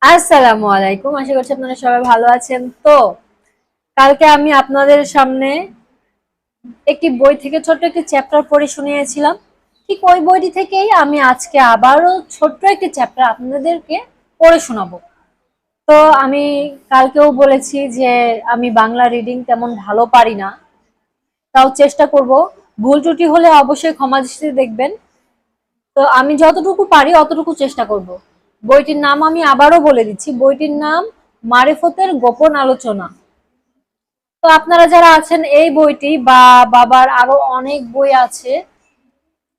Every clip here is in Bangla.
আসসালামু আলাইকুম। আশা করছি আপনারা সবাই ভালো আছেন। তো কালকে আমি আপনাদের সামনে একটি বই থেকে ছোট্ট একটি চ্যাপ্টার পড়ে শুনিয়েছিলাম। ঠিক ওই বইটি থেকেই আমি আজকে আবারও ছোট্ট একটি চ্যাপ্টার আপনাদেরকে পড়ে শোনাবো। তো আমি কালকেও বলেছি যে আমি বাংলা রিডিং তেমন ভালো পারি না, তাও চেষ্টা করব। ভুল ত্রুটি হলে অবশ্যই ক্ষমা দৃষ্টিতে দেখবেন। তো আমি যতটুকু পারি অতটুকু চেষ্টা করব। বইটির নাম আমি আবারও বলে দিচ্ছি, বইটির নাম মারিফতের গোপন আলোচনা। তো আপনারা যারা আছেন এই বইটি বা বাবার আরো অনেক বই আছে,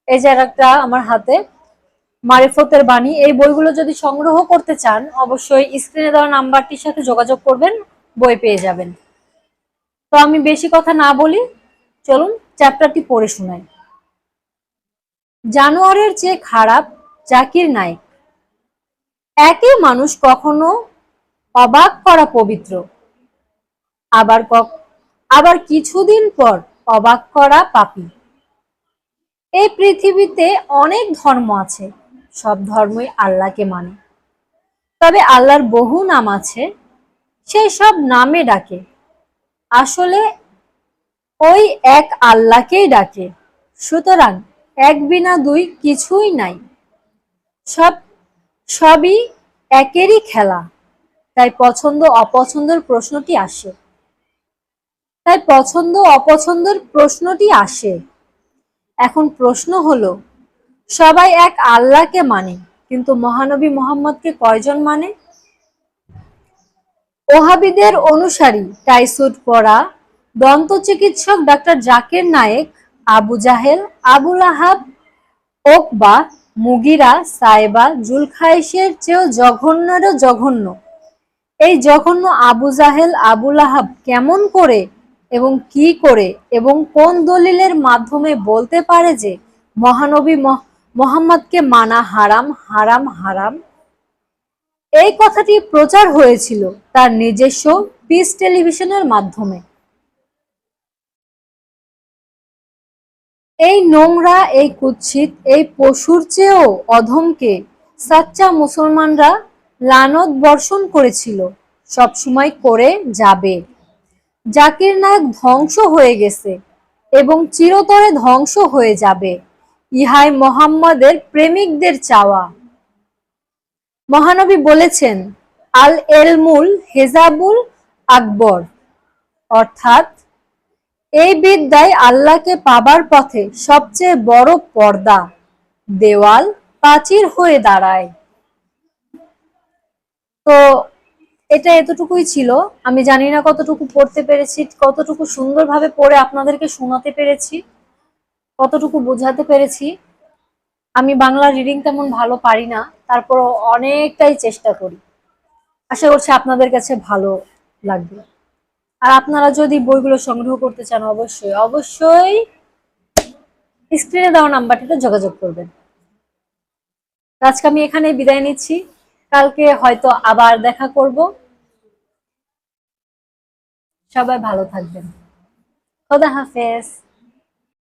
এই যে একটা আমার হাতে মারিফতের বাণী, এই বইগুলো যদি সংগ্রহ করতে চান অবশ্যই স্ক্রিনে দেওয়া নাম্বারটির সাথে যোগাযোগ করবেন, বই পেয়ে যাবেন। তো আমি বেশি কথা না বলি, চলুন চ্যাপ্টারটি পড়ে শোনাই। জানোয়ারের চেয়ে খারাপ জাকির নায়েক। একই মানুষ কখনো অবাক করা পবিত্র, আবার আবার কিছুদিন পর অবাক করা পাপী। এই পৃথিবীতে অনেক ধর্ম আছে, সব ধর্মই আল্লাহকে মানে। তবে আল্লাহর বহু নাম আছে, সেই সব নামে ডাকে। আসলে ওই এক আল্লাহকেই ডাকে। সুতরাং এক বিনা দুই কিছুই নাই, সব সবই একেরই খেলা। তাই পছন্দ অপছন্দের প্রশ্নটি আসে। তাই পছন্দ অপছন্দের প্রশ্নটি আসে। এখন প্রশ্ন হলো, সবাই এক আল্লাহকে মানে, কিন্তু মহানবী মুহাম্মদকে কয়জন মানে? ওহাবীদের অনুসারী টাই-স্যুট পরা দন্ত চিকিৎসক ডাক্তার জাকির নায়েক আবু জাহেল, আবু লাহাব, ওকবা, মুগিরা, সায়েবা, জুলখাইসের চেয়েও জঘন্যেরও জঘন্য। এই জঘন্য আবু জাহেল আবু লাহাব কেমন করে এবং কি করে এবং কোন দলিলের মাধ্যমে বলতে পারে যে মহানবী মুহাম্মদকে মানা হারাম হারাম হারাম? এই কথাটি প্রচার হয়েছিল তার নিজস্ব পিস টেলিভিশনের মাধ্যমে। এই নোংরা, এই কুৎসিত, এই পশুর চেয়েও অধমকে সাচ্চা মুসলমানরা লানত বর্ষণ করেছিল, সবসময় করে যাবে। জাকির নায়েক ধ্বংস হয়ে গেছে এবং চিরতরে ধ্বংস হয়ে যাবে, ইহাই মোহাম্মদের প্রেমিকদের চাওয়া। মহানবী বলেছেন, আল এলমুল হেজাবুল আকবর, অর্থাৎ এই বিদ্যায় আল্লাহকে পাবার পথে সবচেয়ে বড় পর্দা, দেওয়াল, প্রাচীর হয়ে দাঁড়ায়। তো এটা এতটুকুই ছিল। আমি জানি না কতটুকু পড়তে পেরেছি, কতটুকু সুন্দরভাবে পড়ে আপনাদেরকে শোনাতে পেরেছি, কতটুকু বোঝাতে পেরেছি। আমি বাংলা রিডিং তেমন ভালো পারি না, তারপরও অনেকটাই চেষ্টা করি। আশা করছি আপনাদের কাছে ভালো লাগবে। আর আপনারা যদি বইগুলো সংগ্রহ করতে চান অবশ্যই অবশ্যই স্ক্রিনে দেওয়া নাম্বারটিতে যোগাযোগ করবেন। আজকে আমি এখানে বিদায় নিচ্ছি, কালকে হয়তো আবার দেখা করব। সবাই ভালো থাকবেন। খোদা হাফেজ।